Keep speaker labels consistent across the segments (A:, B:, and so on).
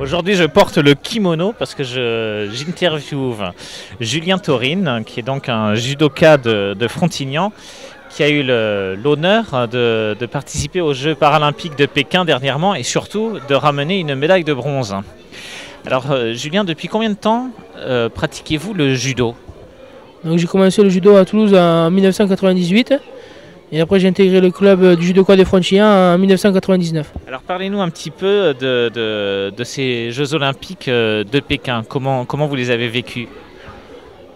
A: Aujourd'hui, je porte le kimono parce que j'interviewe Julien Taurine, qui est donc un judoka de Frontignan, qui a eu l'honneur de participer aux Jeux paralympiques de Pékin dernièrement et surtout de ramener une médaille de bronze. Alors Julien, depuis combien de temps pratiquez-vous le judo?
B: J'ai commencé le judo à Toulouse en 1998 et après j'ai intégré le club du judoka de Frontignan en 1999.
A: Alors parlez-nous un petit peu de ces Jeux olympiques de Pékin. Comment vous les avez vécus?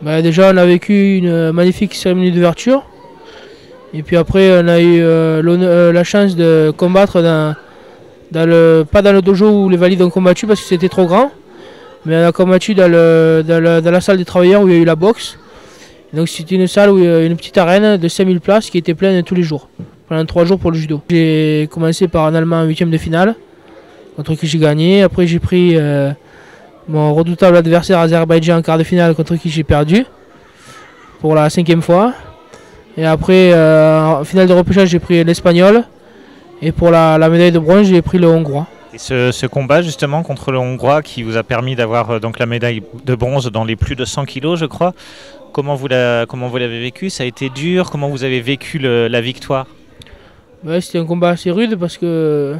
B: Déjà on a vécu une magnifique cérémonie d'ouverture et puis après on a eu la chance de combattre pas dans le dojo où les valides ont combattu parce que c'était trop grand, mais on a combattu dans la salle des travailleurs où il y a eu la boxe. Donc c'était une salle où il y a une petite arène de 5000 places qui était pleine tous les jours, pendant 3 jours pour le judo. J'ai commencé par un Allemand en 8e de finale, contre qui j'ai gagné. Après j'ai pris mon redoutable adversaire Azerbaïdjan en quart de finale, contre qui j'ai perdu, pour la 5e fois. Et après, en finale de repêchage, j'ai pris l'Espagnol. Et pour la médaille de bronze, j'ai pris le Hongrois.
A: Et ce combat justement contre le Hongrois qui vous a permis d'avoir donc la médaille de bronze dans les plus de 100 kilos, je crois. Comment vous l'avez vécu? Ça a été dur? Comment vous avez vécu la victoire?
B: C'était un combat assez rude parce que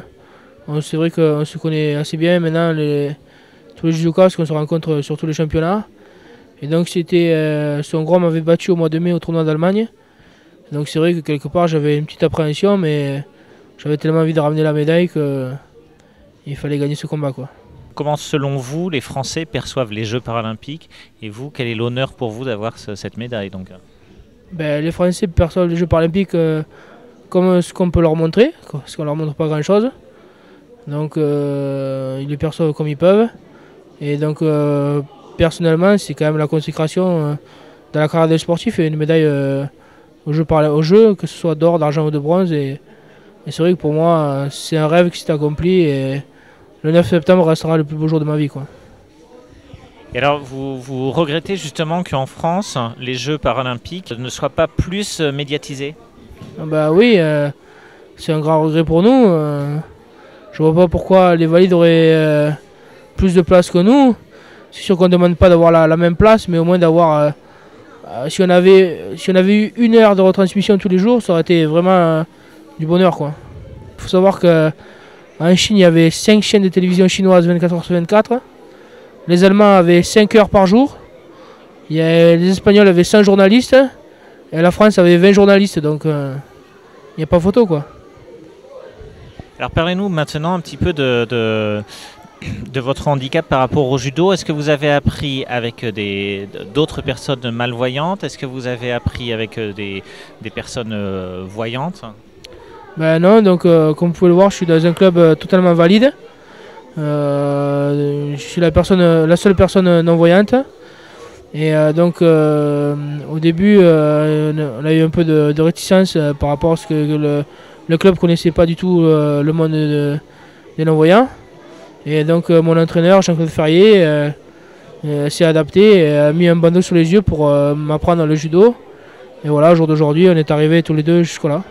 B: c'est vrai qu'on se connaît assez bien maintenant, tous les judokas, parce qu'on se rencontre sur tous les championnats. Et donc ce Hongrois m'avait battu au mois de mai au tournoi d'Allemagne. Donc c'est vrai que quelque part j'avais une petite appréhension, mais j'avais tellement envie de ramener la médaille qu'il fallait gagner ce combat, quoi.
A: Comment, selon vous, les Français perçoivent les Jeux paralympiques? Et vous, quel est l'honneur pour vous d'avoir cette médaille donc?
B: Les Français perçoivent les Jeux paralympiques comme ce qu'on peut leur montrer, parce qu'on leur montre pas grand-chose. Donc ils les perçoivent comme ils peuvent. Et donc personnellement, c'est quand même la consécration dans la carrière des sportifs et une médaille aux Jeux, que ce soit d'or, d'argent ou de bronze. Et c'est vrai que pour moi, c'est un rêve qui s'est accompli. Et le 9 septembre restera le plus beau jour de ma vie, quoi.
A: Et alors, vous regrettez justement qu'en France, les Jeux paralympiques ne soient pas plus médiatisés?
B: Oui, c'est un grand regret pour nous. Je vois pas pourquoi les valides auraient plus de place que nous. C'est sûr qu'on ne demande pas d'avoir la même place, mais au moins d'avoir... si on avait eu 1 heure de retransmission tous les jours, ça aurait été vraiment du bonheur, quoi. Il faut savoir qu'en Chine, il y avait 5 chaînes de télévision chinoises 24h/24. Les Allemands avaient 5 heures par jour. Les Espagnols avaient 100 journalistes. Et la France avait 20 journalistes, donc il n'y a pas photo, quoi.
A: Alors parlez-nous maintenant un petit peu de votre handicap par rapport au judo. Est-ce que vous avez appris avec d'autres personnes malvoyantes? Est-ce que vous avez appris avec des personnes voyantes?
B: Non, donc comme vous pouvez le voir, je suis dans un club totalement valide. Je suis la seule personne non-voyante. Et donc au début, on a eu un peu de réticence par rapport à ce que le club ne connaissait pas du tout le monde des non-voyants. Et donc mon entraîneur, Jean-Claude Ferrier, s'est adapté et a mis un bandeau sur les yeux pour m'apprendre le judo. Et voilà, au jour d'aujourd'hui, on est arrivés tous les deux jusque-là.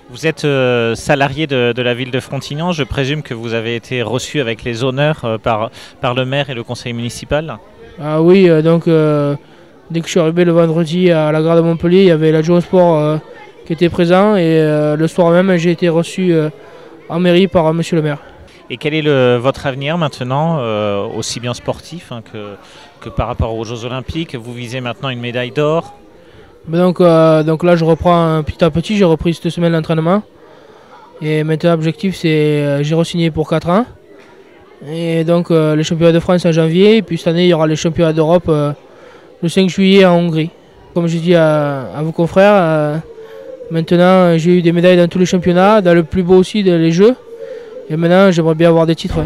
A: Vous êtes salarié de la ville de Frontignan. Je présume que vous avez été reçu avec les honneurs par le maire et le conseil municipal.
B: Ah oui, donc dès que je suis arrivé le vendredi à la gare de Montpellier, il y avait l'adjoint au sport qui était présent. Et le soir même, j'ai été reçu en mairie par monsieur le maire.
A: Et quel est votre avenir maintenant, aussi bien sportif que par rapport aux Jeux Olympiques? Vous visez maintenant une médaille d'or.
B: Donc là, je reprends petit à petit. J'ai repris cette semaine l'entraînement. Et maintenant, l'objectif, c'est j'ai re-signé pour 4 ans. Et donc, les championnats de France en janvier. Et puis cette année, il y aura les championnats d'Europe le 5 juillet en Hongrie. Comme je dis à vos confrères, maintenant, j'ai eu des médailles dans tous les championnats, dans le plus beau aussi, les Jeux. Et maintenant, j'aimerais bien avoir des titres.